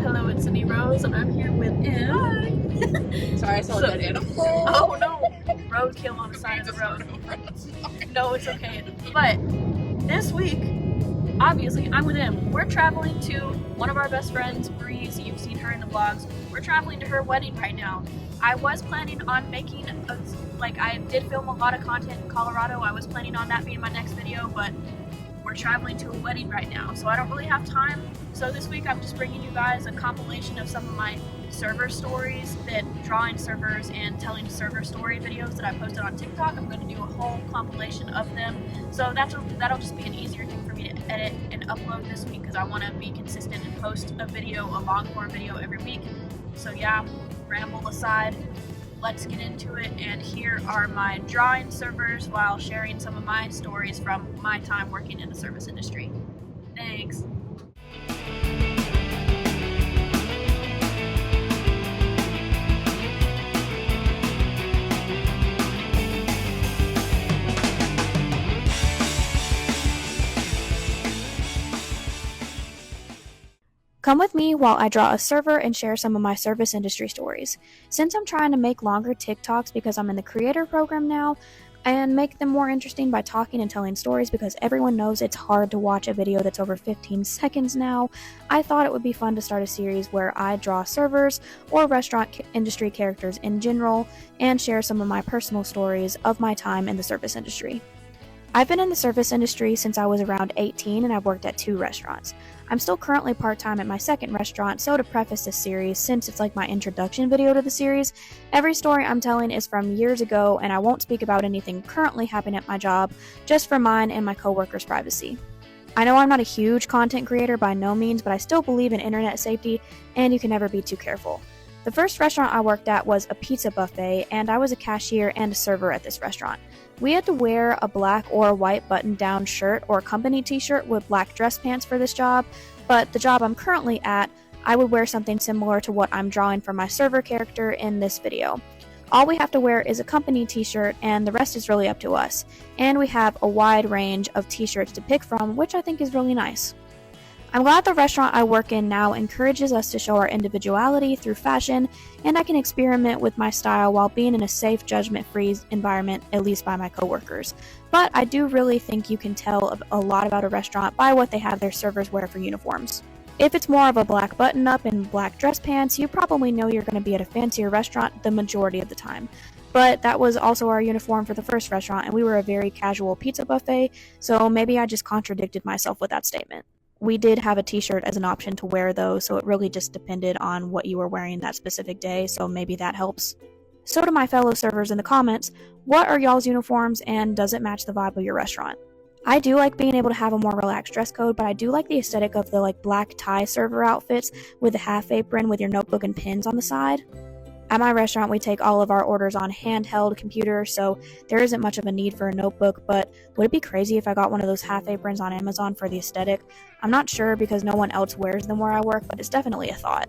Hello, it's Cindy Rose, and I'm here with Em. Hi. Sorry, I saw a dead animal. Oh no, roadkill on the side of the road. No, it's okay. But this week, obviously, I'm with Em. We're traveling to one of our best friends, Breeze. You've seen her in the vlogs. We're traveling to her wedding right now. I was planning on making I did film a lot of content in Colorado. I was planning on that being my next video, but we're traveling to a wedding right now, so I don't really have time. So this week I'm just bringing you guys a compilation of some of my server stories, that drawing servers and telling server story videos that I posted on TikTok. I'm going to do a whole compilation of them, so that'll just be an easier thing for me to edit and upload this week, because I want to be consistent and post a long form video every week. So yeah, ramble aside, let's get into it, and here are my drawing servers while sharing some of my stories from my time working in the service industry. Thanks. Come with me while I draw a server and share some of my service industry stories. Since I'm trying to make longer TikToks because I'm in the creator program now, and make them more interesting by talking and telling stories, because everyone knows it's hard to watch a video that's over 15 seconds now, I thought it would be fun to start a series where I draw servers or restaurant industry characters in general and share some of my personal stories of my time in the service industry. I've been in the service industry since I was around 18, and I've worked at 2 restaurants. I'm still currently part-time at my second restaurant, so to preface this series, since it's like my introduction video to the series, every story I'm telling is from years ago, and I won't speak about anything currently happening at my job, just for mine and my coworkers' privacy. I know I'm not a huge content creator by no means, but I still believe in internet safety, and you can never be too careful. The first restaurant I worked at was a pizza buffet, and I was a cashier and a server at this restaurant. We had to wear a black or white button-down shirt or company t-shirt with black dress pants for this job, but the job I'm currently at, I would wear something similar to what I'm drawing for my server character in this video. All we have to wear is a company t-shirt, and the rest is really up to us. And we have a wide range of t-shirts to pick from, which I think is really nice. I'm glad the restaurant I work in now encourages us to show our individuality through fashion, and I can experiment with my style while being in a safe, judgment-free environment, at least by my coworkers. But I do really think you can tell a lot about a restaurant by what they have their servers wear for uniforms. If it's more of a black button-up and black dress pants, you probably know you're going to be at a fancier restaurant the majority of the time. But that was also our uniform for the first restaurant, and we were a very casual pizza buffet, so maybe I just contradicted myself with that statement. We did have a t-shirt as an option to wear though, so it really just depended on what you were wearing that specific day, so maybe that helps. So to my fellow servers in the comments, what are y'all's uniforms, and does it match the vibe of your restaurant? I do like being able to have a more relaxed dress code, but I do like the aesthetic of the black tie server outfits with the half apron with your notebook and pins on the side. At my restaurant, we take all of our orders on handheld computer, so there isn't much of a need for a notebook, but would it be crazy if I got one of those half aprons on Amazon for the aesthetic? I'm not sure because no one else wears them where I work, but it's definitely a thought.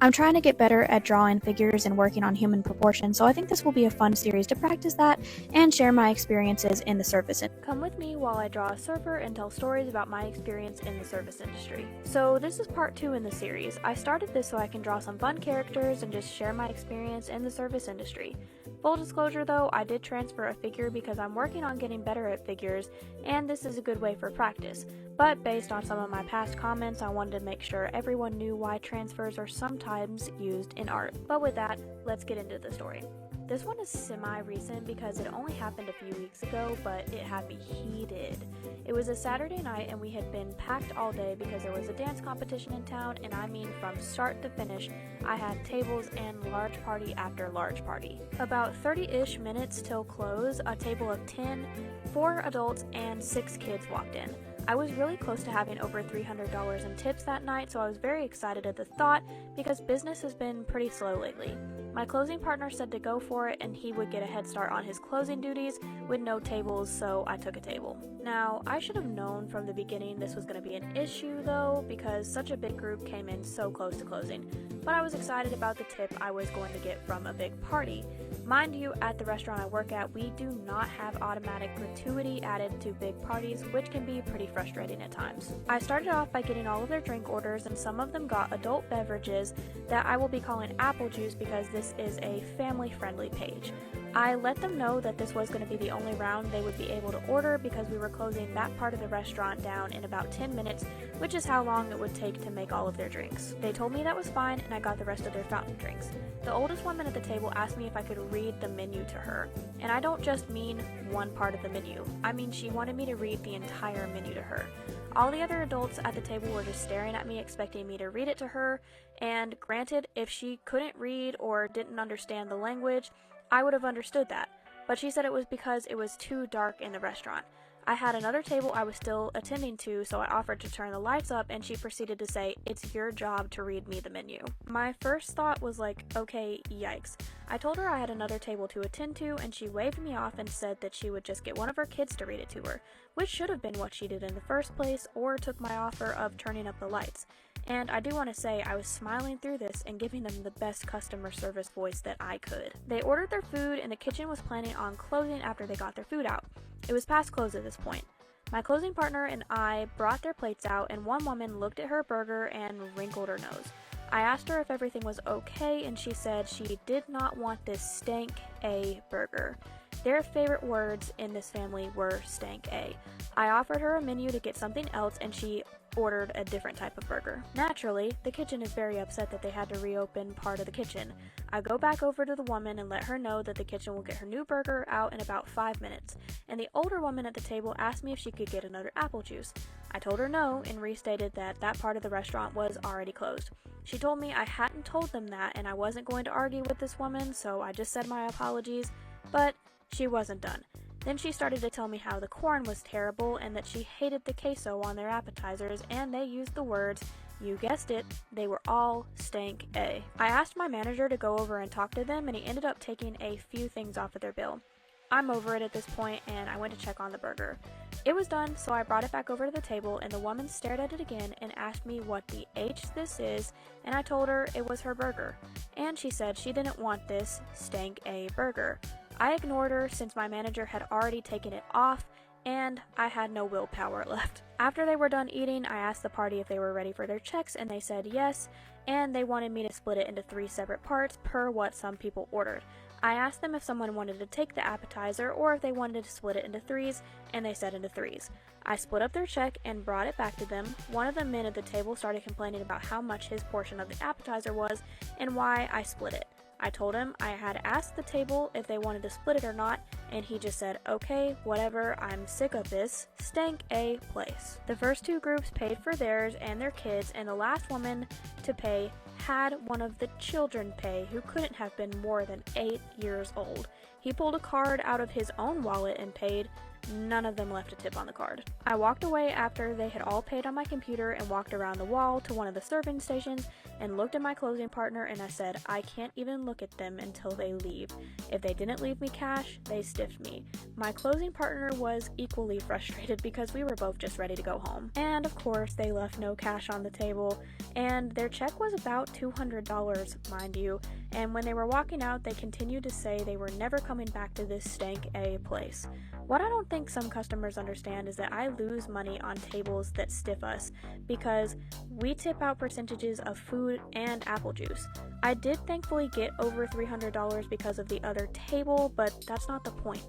I'm trying to get better at drawing figures and working on human proportions, so I think this will be a fun series to practice that and share my experiences in the service. Come with me while I draw a server and tell stories about my experience in the service industry. So this is part 2 in the series. I started this so I can draw some fun characters and just share my experience in the service industry. Full disclosure though, I did transfer a figure because I'm working on getting better at figures, and this is a good way for practice. But based on some of my past comments, I wanted to make sure everyone knew why transfers are sometimes used in art. But with that, let's get into the story. This one is semi-recent because it only happened a few weeks ago, but it had me heated. It was a Saturday night and we had been packed all day because there was a dance competition in town, and I mean from start to finish, I had tables and large party after large party. About 30-ish minutes till close, a table of 10, 4 adults, and 6 kids walked in. I was really close to having over $300 in tips that night, so I was very excited at the thought because business has been pretty slow lately. My closing partner said to go for it and he would get a head start on his closing duties with no tables, so I took a table. Now, I should have known from the beginning this was going to be an issue though, because such a big group came in so close to closing, but I was excited about the tip I was going to get from a big party. Mind you, at the restaurant I work at, we do not have automatic gratuity added to big parties, which can be pretty frustrating at times. I started off by getting all of their drink orders, and some of them got adult beverages that I will be calling apple juice because this is a family-friendly page. I let them know that this was going to be the only round they would be able to order because we were closing that part of the restaurant down in about 10 minutes, which is how long it would take to make all of their drinks. They told me that was fine, and I got the rest of their fountain drinks. The oldest woman at the table asked me if I could read the menu to her, and I don't just mean one part of the menu. I mean she wanted me to read the entire menu to her. All the other adults at the table were just staring at me, expecting me to read it to her, and granted, if she couldn't read or didn't understand the language, I would have understood that, but she said it was because it was too dark in the restaurant. I had another table I was still attending to, so I offered to turn the lights up, and she proceeded to say, "It's your job to read me the menu." My first thought was like, okay, yikes. I told her I had another table to attend to, and she waved me off and said that she would just get one of her kids to read it to her, which should have been what she did in the first place, or took my offer of turning up the lights. And I do want to say I was smiling through this and giving them the best customer service voice that I could. They ordered their food, and the kitchen was planning on closing after they got their food out. It was past close at this point. My closing partner and I brought their plates out, and one woman looked at her burger and wrinkled her nose. I asked her if everything was okay, and she said she did not want this stank A burger. Their favorite words in this family were stank A. I offered her a menu to get something else, and she ordered a different type of burger. Naturally, the kitchen is very upset that they had to reopen part of the kitchen. I go back over to the woman and let her know that the kitchen will get her new burger out in about 5 minutes, and the older woman at the table asked me if she could get another apple juice. I told her no and restated that that part of the restaurant was already closed. She told me I hadn't told them that and I wasn't going to argue with this woman, so I just said my apologies, but she wasn't done. Then she started to tell me how the corn was terrible and that she hated the queso on their appetizers, and they used the words, you guessed it, they were all stank A. I asked my manager to go over and talk to them, and he ended up taking a few things off of their bill. I'm over it at this point, and I went to check on the burger. It was done, so I brought it back over to the table, and the woman stared at it again and asked me what the H this is, and I told her it was her burger. And she said she didn't want this stank A burger. I ignored her since my manager had already taken it off, and I had no willpower left. After they were done eating, I asked the party if they were ready for their checks, and they said yes, and they wanted me to split it into 3 separate parts per what some people ordered. I asked them if someone wanted to take the appetizer or if they wanted to split it into 3s, and they said into 3s. I split up their check and brought it back to them. One of the men at the table started complaining about how much his portion of the appetizer was and why I split it. I told him I had asked the table if they wanted to split it or not, and he just said, okay, whatever, I'm sick of this stank A place. The first 2 groups paid for theirs and their kids, and the last woman to pay had one of the children pay who couldn't have been more than 8 years old. He pulled a card out of his own wallet and paid. None of them left a tip on the card. I walked away after they had all paid on my computer and walked around the wall to one of the serving stations and looked at my closing partner, and I said, I can't even look at them until they leave. If they didn't leave me cash, they stiffed me. My closing partner was equally frustrated because we were both just ready to go home. And of course, they left no cash on the table, and their check was about $200, mind you, and when they were walking out, they continued to say they were never coming back to this stank A place. What I don't think some customers understand is that I lose money on tables that stiff us because we tip out percentages of food and apple juice. I did thankfully get over $300 because of the other table, but that's not the point.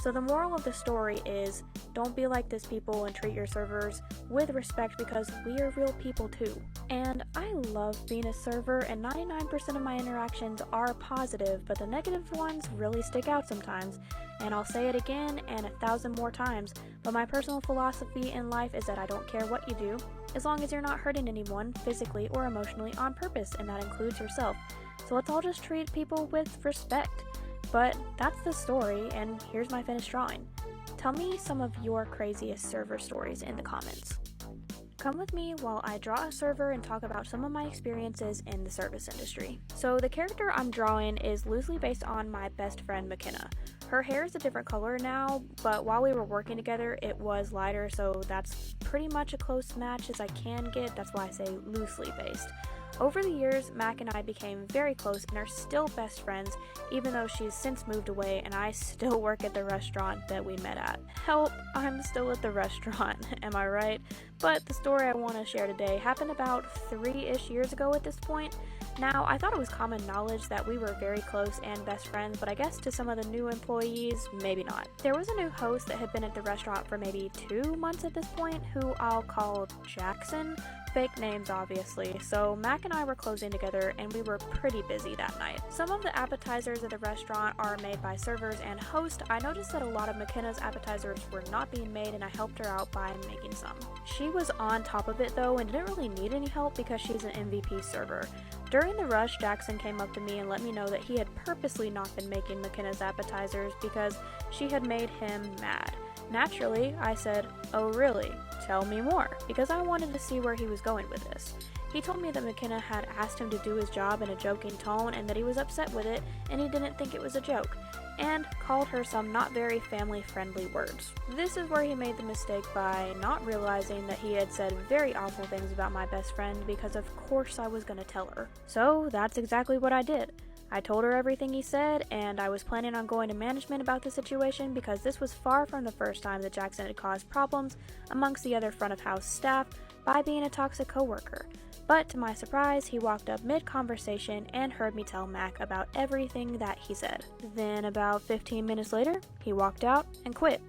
So the moral of the story is, don't be like this, people, and treat your servers with respect because we are real people too. And I love being a server, and 99% of my interactions are positive, but the negative ones really stick out sometimes. And I'll say it again and 1,000 more times, but my personal philosophy in life is that I don't care what you do, as long as you're not hurting anyone physically or emotionally on purpose, and that includes yourself. So let's all just treat people with respect. But that's the story, and here's my finished drawing. Tell me some of your craziest server stories in the comments. Come with me while I draw a server and talk about some of my experiences in the service industry. So the character I'm drawing is loosely based on my best friend McKenna. Her hair is a different color now, but while we were working together it was lighter, so that's pretty much a close match as I can get. That's why I say loosely based. Over the years, Mac and I became very close and are still best friends, even though she's since moved away and I still work at the restaurant that we met at. Help, I'm still at the restaurant, am I right? But the story I want to share today happened about 3-ish years ago at this point. Now, I thought it was common knowledge that we were very close and best friends, but I guess to some of the new employees, maybe not. There was a new host that had been at the restaurant for maybe 2 months at this point, who I'll call Jackson. Fake names, obviously. So Mac and I were closing together and we were pretty busy that night. Some of the appetizers at the restaurant are made by servers and host. I noticed that a lot of McKenna's appetizers were not being made and I helped her out by making some. She was on top of it though and didn't really need any help because she's an MVP server. During the rush, Jackson came up to me and let me know that he had purposely not been making McKenna's appetizers because she had made him mad. Naturally, I said, "Oh really? Tell me more," because I wanted to see where he was going with this. He told me that McKenna had asked him to do his job in a joking tone and that he was upset with it and he didn't think it was a joke, and called her some not very family-friendly words. This is where he made the mistake by not realizing that he had said very awful things about my best friend because of course I was going to tell her. So that's exactly what I did. I told her everything he said, and I was planning on going to management about the situation because this was far from the first time that Jackson had caused problems amongst the other front of house staff by being a toxic coworker. But to my surprise, he walked up mid-conversation and heard me tell Mac about everything that he said. Then about 15 minutes later, he walked out and quit.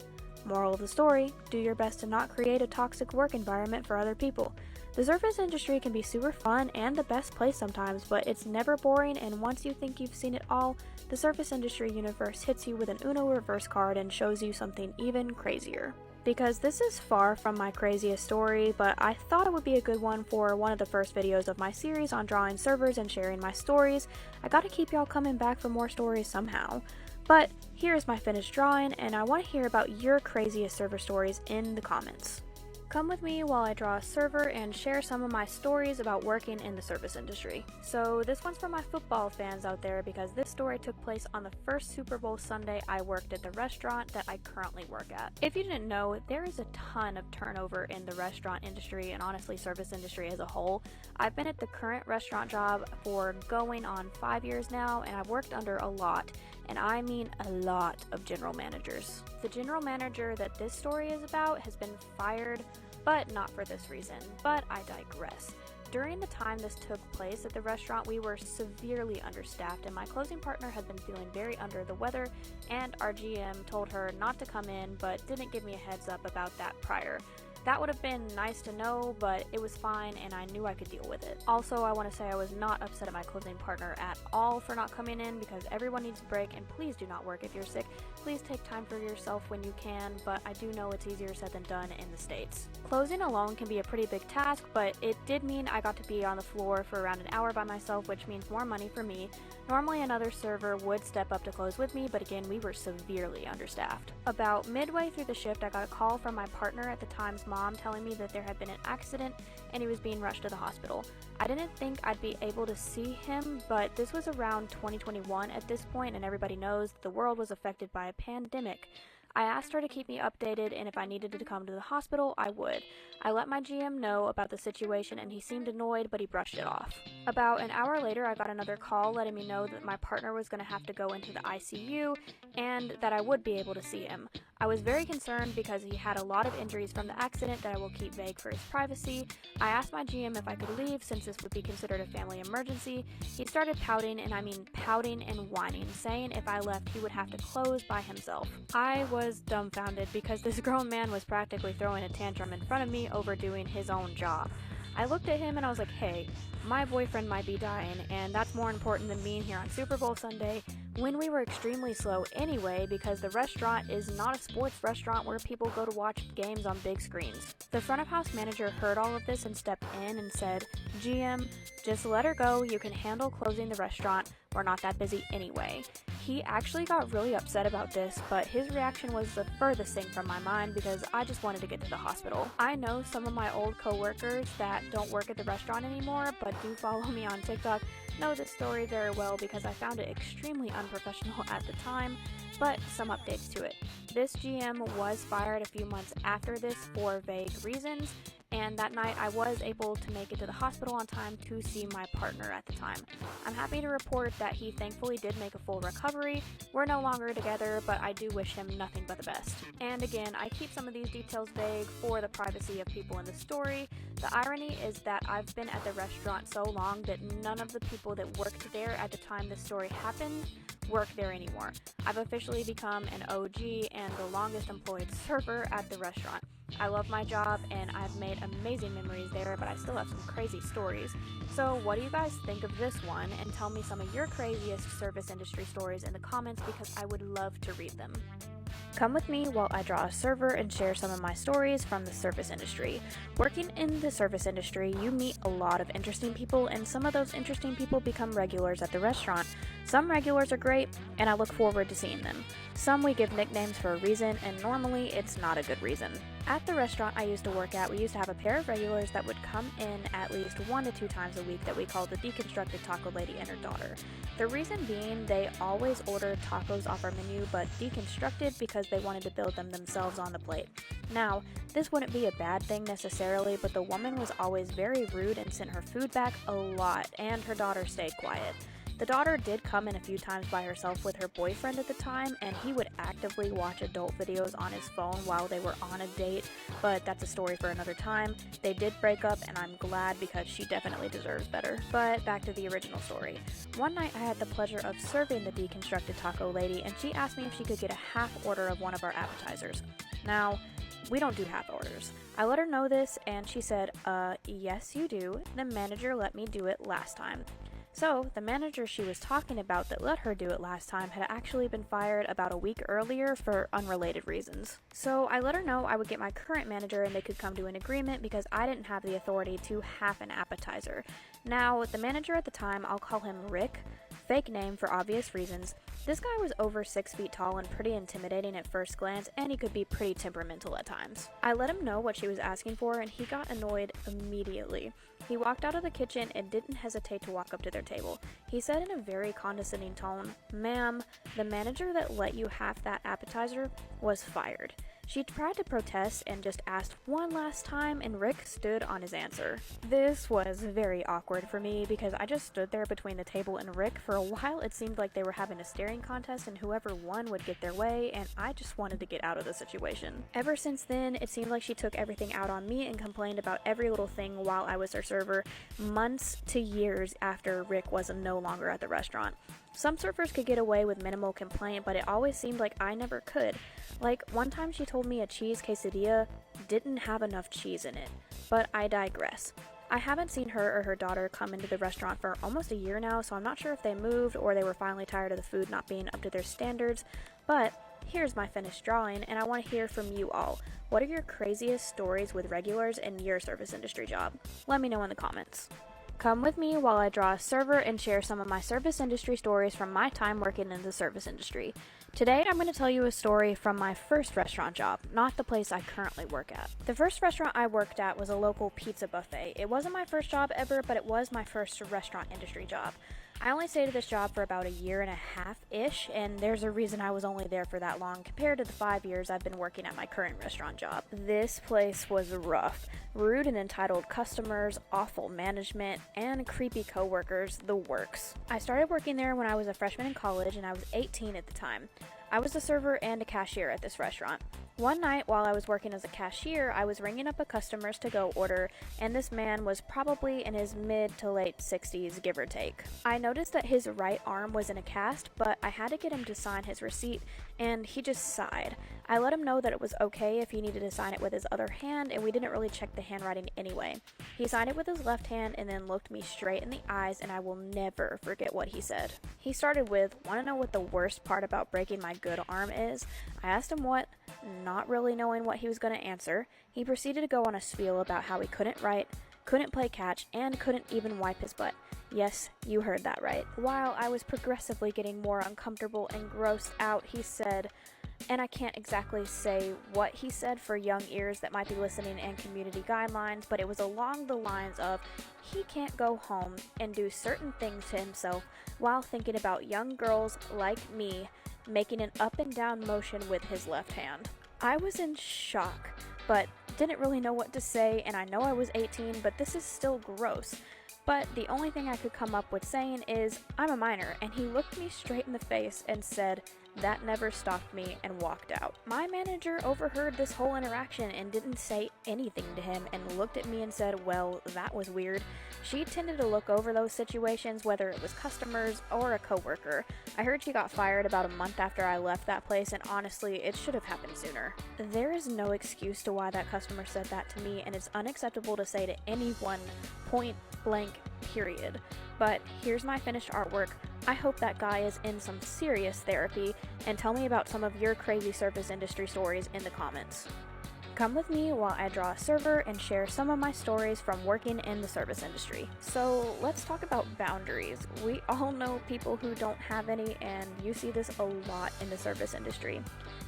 Moral of the story, do your best to not create a toxic work environment for other people. The service industry can be super fun and the best place sometimes, but it's never boring, and once you think you've seen it all, the service industry universe hits you with an Uno reverse card and shows you something even crazier. Because this is far from my craziest story, but I thought it would be a good one for one of the first videos of my series on drawing servers and sharing my stories. I gotta keep y'all coming back for more stories somehow. But here's my finished drawing, and I want to hear about your craziest server stories in the comments. Come with me while I draw a server and share some of my stories about working in the service industry. So this one's for my football fans out there because this story took place on the first Super Bowl Sunday I worked at the restaurant that I currently work at. If you didn't know, there is a ton of turnover in the restaurant industry and honestly service industry as a whole. I've been at the current restaurant job for going on 5 years now, and I've worked under a lot, and I mean a lot, of general managers. The general manager that this story is about has been fired, but not for this reason. But I digress. During the time this took place at the restaurant, we were severely understaffed and my closing partner had been feeling very under the weather, and our GM told her not to come in but didn't give me a heads up about that prior. That would have been nice to know, but it was fine and I knew I could deal with it. Also, I want to say I was not upset at my closing partner at all for not coming in because everyone needs a break, and please do not work if you're sick. Please take time for yourself when you can, but I do know it's easier said than done in the States. Closing alone can be a pretty big task, but it did mean I got to be on the floor for around an hour by myself, which means more money for me. Normally another server would step up to close with me, but again, we were severely understaffed. About midway through the shift, I got a call from my partner at the time's mom telling me that there had been an accident and he was being rushed to the hospital. I didn't think I'd be able to see him, but this was around 2021 at this point, and everybody knows the world was affected by a pandemic. I asked her to keep me updated, and if I needed to come to the hospital, I would. I let my GM know about the situation, and he seemed annoyed, but he brushed it off. About an hour later, I got another call letting me know that my partner was going to have to go into the ICU, and that I would be able to see him. I was very concerned because he had a lot of injuries from the accident that I will keep vague for his privacy. I asked my GM if I could leave since this would be considered a family emergency. He started pouting, and I mean pouting and whining, saying if I left he would have to close by himself. I was dumbfounded because this grown man was practically throwing a tantrum in front of me over doing his own job. I looked at him and I was like, hey, my boyfriend might be dying, and that's more important than being here on Super Bowl Sunday when we were extremely slow anyway because the restaurant is not a sports restaurant where people go to watch games on big screens. The front of house manager heard all of this and stepped in and said, GM, just let her go, you can handle closing the restaurant, we're not that busy anyway. He actually got really upset about this, but his reaction was the furthest thing from my mind because I just wanted to get to the hospital. I know some of my old co-workers that don't work at the restaurant anymore, but do follow me on TikTok, know this story very well because I found it extremely unprofessional at the time, but some updates to it. This GM was fired a few months after this for vague reasons, and that night I was able to make it to the hospital on time to see my partner at the time. I'm happy to report that he thankfully did make a full recovery. We're no longer together, but I do wish him nothing but the best. And again, I keep some of these details vague for the privacy of people in the story. The irony is that I've been at the restaurant so long that none of the people that worked there at the time this story happened work there anymore. I've officially become an OG and the longest employed server at the restaurant. I love my job and I've made amazing memories there, but I still have some crazy stories. So what do you guys think of this one? And tell me some of your craziest service industry stories in the comments because I would love to read them. Come with me while I draw a server and share some of my stories from the service industry. Working in the service industry, you meet a lot of interesting people, and some of those interesting people become regulars at the restaurant. Some regulars are great, and I look forward to seeing them. Some we give nicknames for a reason, and normally it's not a good reason. At the restaurant I used to work at, we used to have a pair of regulars that would come in at least 1 to 2 times a week that we called the deconstructed taco lady and her daughter. The reason being they always ordered tacos off our menu but deconstructed because they wanted to build them themselves on the plate. Now, this wouldn't be a bad thing necessarily, but the woman was always very rude and sent her food back a lot, and her daughter stayed quiet. The daughter did come in a few times by herself with her boyfriend at the time, and he would actively watch adult videos on his phone while they were on a date, but that's a story for another time. They did break up, and I'm glad because she definitely deserves better. But back to the original story. One night I had the pleasure of serving the deconstructed taco lady, and she asked me if she could get a half order of one of our appetizers. Now, we don't do half orders. I let her know this, and she said, yes you do. The manager let me do it last time. So, the manager she was talking about that let her do it last time had actually been fired about a week earlier for unrelated reasons. So, I let her know I would get my current manager and they could come to an agreement because I didn't have the authority to half an appetizer. Now, the manager at the time, I'll call him Rick, fake name for obvious reasons. This guy was over 6 feet tall and pretty intimidating at first glance, and he could be pretty temperamental at times. I let him know what she was asking for, and he got annoyed immediately. He walked out of the kitchen and didn't hesitate to walk up to their table. He said in a very condescending tone, "Ma'am, the manager that let you half that appetizer was fired." She tried to protest and just asked one last time, and Rick stood on his answer. This was very awkward for me because I just stood there between the table and Rick. For a while it seemed like they were having a staring contest and whoever won would get their way, and I just wanted to get out of the situation. Ever since then, it seemed like she took everything out on me and complained about every little thing while I was her server, months to years after Rick was no longer at the restaurant. Some servers could get away with minimal complaint, but it always seemed like I never could. Like, one time she told me a cheese quesadilla didn't have enough cheese in it. But I digress. I haven't seen her or her daughter come into the restaurant for almost a year now, so I'm not sure if they moved or they were finally tired of the food not being up to their standards, but here's my finished drawing, and I want to hear from you all. What are your craziest stories with regulars in your service industry job? Let me know in the comments. Come with me while I draw a server and share some of my service industry stories from my time working in the service industry. Today I'm going to tell you a story from my first restaurant job, not the place I currently work at. The first restaurant I worked at was a local pizza buffet. It wasn't my first job ever, but it was my first restaurant industry job. I only stayed at this job for about a year and a half-ish, and there's a reason I was only there for that long compared to the 5 years I've been working at my current restaurant job. This place was rough. Rude and entitled customers, awful management, and creepy coworkers, the works. I started working there when I was a freshman in college, and I was 18 at the time. I was a server and a cashier at this restaurant. One night while I was working as a cashier, I was ringing up a customer's to-go order, and this man was probably in his mid to late 60s, give or take. I noticed that his right arm was in a cast, but I had to get him to sign his receipt, and he just sighed. I let him know that it was okay if he needed to sign it with his other hand, and we didn't really check the handwriting anyway. He signed it with his left hand and then looked me straight in the eyes, and I will never forget what he said. He started with, "Want to know what the worst part about breaking my good arm is?" I asked him what, not really knowing what he was going to answer. He proceeded to go on a spiel about how he couldn't write, couldn't play catch, and couldn't even wipe his butt. Yes, you heard that right. While I was progressively getting more uncomfortable and grossed out, he said, and I can't exactly say what he said for young ears that might be listening and community guidelines, but it was along the lines of, he can't go home and do certain things to himself while thinking about young girls like me making an up and down motion with his left hand. I was in shock, but didn't really know what to say, and I know I was 18, but this is still gross. But the only thing I could come up with saying is, I'm a minor, and he looked me straight in the face and said, that never stopped me, and walked out. My manager overheard this whole interaction and didn't say anything to him and looked at me and said, well, that was weird. She tended to look over those situations, whether it was customers or a coworker. I heard she got fired about a month after I left that place, and honestly, it should have happened sooner. There is no excuse to why that customer said that to me, and it's unacceptable to say to anyone, point blank, period. But here's my finished artwork. I hope that guy is in some serious therapy, and tell me about some of your crazy service industry stories in the comments. Come with me while I draw a server and share some of my stories from working in the service industry. So let's talk about boundaries. We all know people who don't have any, and you see this a lot in the service industry.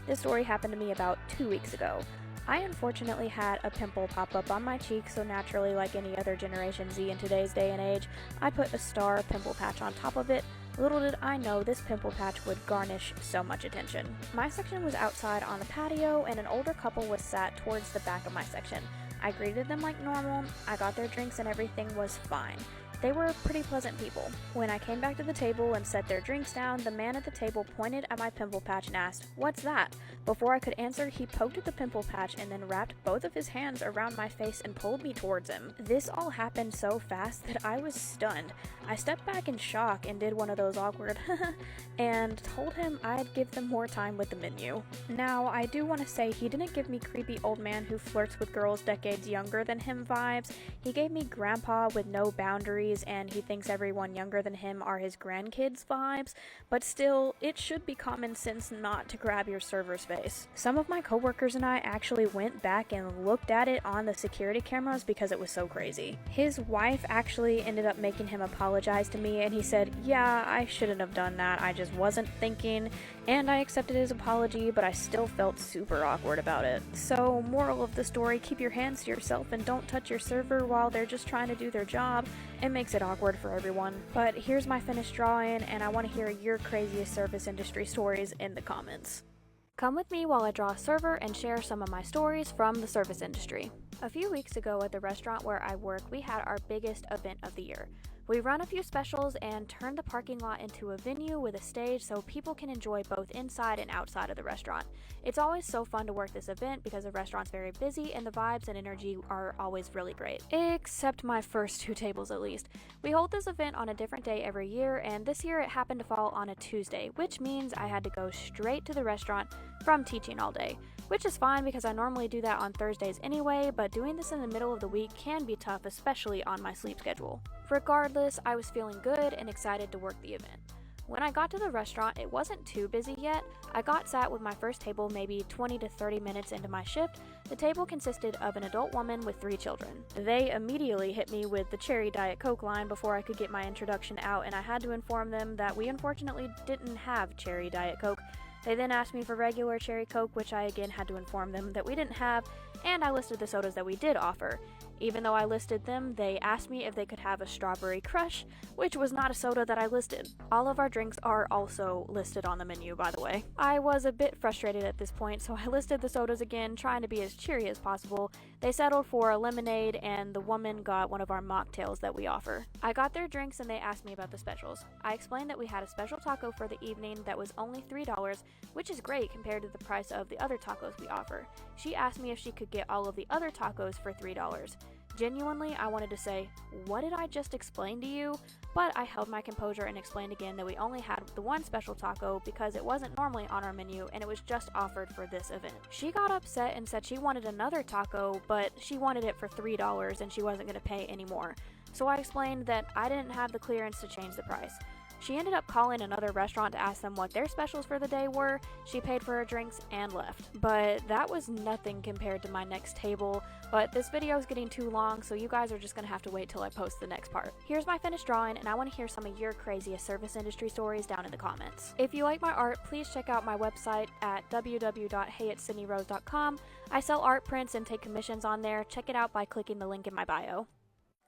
This story happened to me about 2 weeks ago. I unfortunately had a pimple pop up on my cheek, so naturally, like any other Generation Z in today's day and age, I put a star pimple patch on top of it. Little did I know this pimple patch would garnish so much attention. My section was outside on the patio, and an older couple was sat towards the back of my section. I greeted them like normal, I got their drinks, and everything was fine. They were pretty pleasant people. When I came back to the table and set their drinks down, the man at the table pointed at my pimple patch and asked, "What's that?" Before I could answer, he poked at the pimple patch and then wrapped both of his hands around my face and pulled me towards him. This all happened so fast that I was stunned. I stepped back in shock and did one of those awkward and told him I'd give them more time with the menu. Now, I do want to say he didn't give me creepy old man who flirts with girls decades younger than him vibes. He gave me grandpa with no boundaries, and he thinks everyone younger than him are his grandkids vibes, but still, it should be common sense not to grab your server's face. Some of my coworkers and I actually went back and looked at it on the security cameras because it was so crazy. His wife actually ended up making him apologize to me, and he said, "Yeah, I shouldn't have done that, I just wasn't thinking," and I accepted his apology, but I still felt super awkward about it. So, moral of the story, keep your hands to yourself and don't touch your server while they're just trying to do their job. It makes it awkward for everyone. But here's my finished drawing, and I want to hear your craziest service industry stories in the comments. Come with me while I draw a server and share some of my stories from the service industry. A few weeks ago at the restaurant where I work, we had our biggest event of the year. We run a few specials and turn the parking lot into a venue with a stage so people can enjoy both inside and outside of the restaurant. It's always so fun to work this event because the restaurant's very busy and the vibes and energy are always really great. Except my first 2 tables at least. We hold this event on a different day every year, and this year it happened to fall on a Tuesday, which means I had to go straight to the restaurant from teaching all day. Which is fine because I normally do that on Thursdays anyway, but doing this in the middle of the week can be tough, especially on my sleep schedule. Regardless, I was feeling good and excited to work the event. When I got to the restaurant, it wasn't too busy yet. I got sat with my first table maybe 20 to 30 minutes into my shift. The table consisted of an adult woman with 3 children. They immediately hit me with the cherry Diet Coke line before I could get my introduction out, and I had to inform them that we unfortunately didn't have cherry Diet Coke. They then asked me for regular cherry Coke, which I again had to inform them that we didn't have, and I listed the sodas that we did offer. Even though I listed them, they asked me if they could have a Strawberry Crush, which was not a soda that I listed. All of our drinks are also listed on the menu, by the way. I was a bit frustrated at this point, so I listed the sodas again, trying to be as cheery as possible. They settled for a lemonade, and the woman got one of our mocktails that we offer. I got their drinks, and they asked me about the specials. I explained that we had a special taco for the evening that was only $3, which is great compared to the price of the other tacos we offer. She asked me if she could get all of the other tacos for $3. Genuinely, I wanted to say, "What did I just explain to you?" But I held my composure and explained again that we only had the one special taco because it wasn't normally on our menu and it was just offered for this event. She got upset and said she wanted another taco, but she wanted it for $3 and she wasn't going to pay any more. so I explained that I didn't have the clearance to change the price. She ended up calling another restaurant to ask them what their specials for the day were. She paid for her drinks and left. But that was nothing compared to my next table. But this video is getting too long, so you guys are just gonna have to wait till I post the next part. Here's my finished drawing, and I want to hear some of your craziest service industry stories down in the comments. If you like my art, please check out my website at www.heyitssydneyrose.com. I sell art prints and take commissions on there. Check it out by clicking the link in my bio.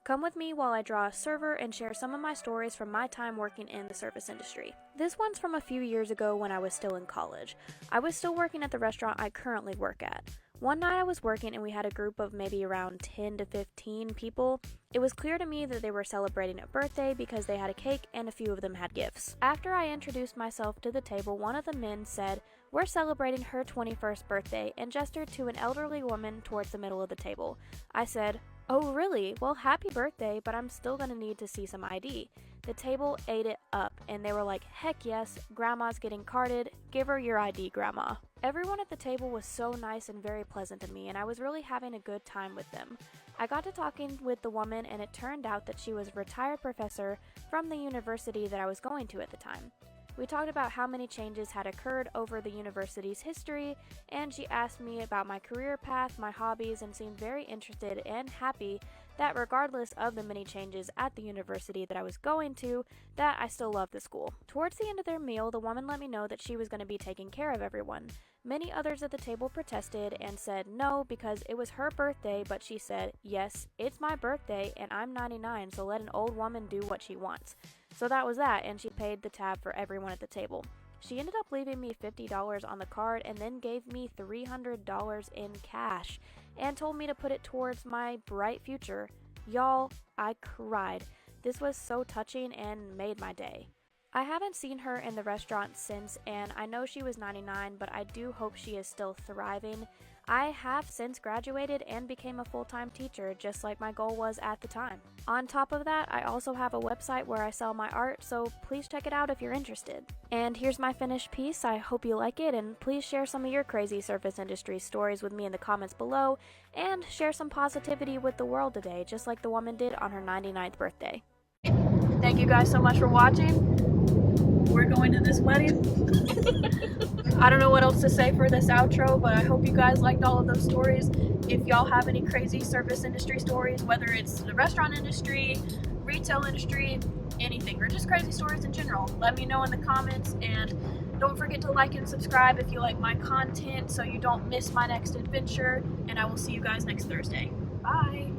Come with me while I draw a server and share some of my stories from my time working in the service industry. This one's from a few years ago when I was still in college. I was still working at the restaurant I currently work at. One night I was working and we had a group of maybe around 10 to 15 people. It was clear to me that they were celebrating a birthday because they had a cake and a few of them had gifts. After I introduced myself to the table, one of the men said, "We're celebrating her 21st birthday," and gestured to an elderly woman towards the middle of the table. I said, "Oh really? Well, happy birthday, but I'm still gonna need to see some ID." The table ate it up, and they were like, "Heck yes, Grandma's getting carded. Give her your ID, Grandma." Everyone at the table was so nice and very pleasant to me, and I was really having a good time with them. I got to talking with the woman, and it turned out that she was a retired professor from the university that I was going to at the time. We talked about how many changes had occurred over the university's history, and she asked me about my career path, my hobbies, and seemed very interested and happy that regardless of the many changes at the university that I was going to, that I still loved the school. Towards the end of their meal, the woman let me know that she was going to be taking care of everyone. Many others at the table protested and said no because it was her birthday, but she said, "Yes, it's my birthday and I'm 99, so let an old woman do what she wants." So that was that, and she paid the tab for everyone at the table. She ended up leaving me $50 on the card and then gave me $300 in cash and told me to put it towards my bright future. Y'all, I cried. This was so touching and made my day. I haven't seen her in the restaurant since, and I know she was 99, but I do hope she is still thriving. I have since graduated and became a full-time teacher, just like my goal was at the time. On top of that, I also have a website where I sell my art, so please check it out if you're interested. And here's my finished piece. I hope you like it, and please share some of your crazy service industry stories with me in the comments below, and share some positivity with the world today, just like the woman did on her 99th birthday. Thank you guys so much for watching. We're going to this wedding. I don't know what else to say for this outro, but I hope you guys liked all of those stories. If y'all have any crazy service industry stories, whether it's the restaurant industry, retail industry, anything, or just crazy stories in general, let me know in the comments. And don't forget to like and subscribe if you like my content so you don't miss my next adventure. And I will see you guys next Thursday. Bye!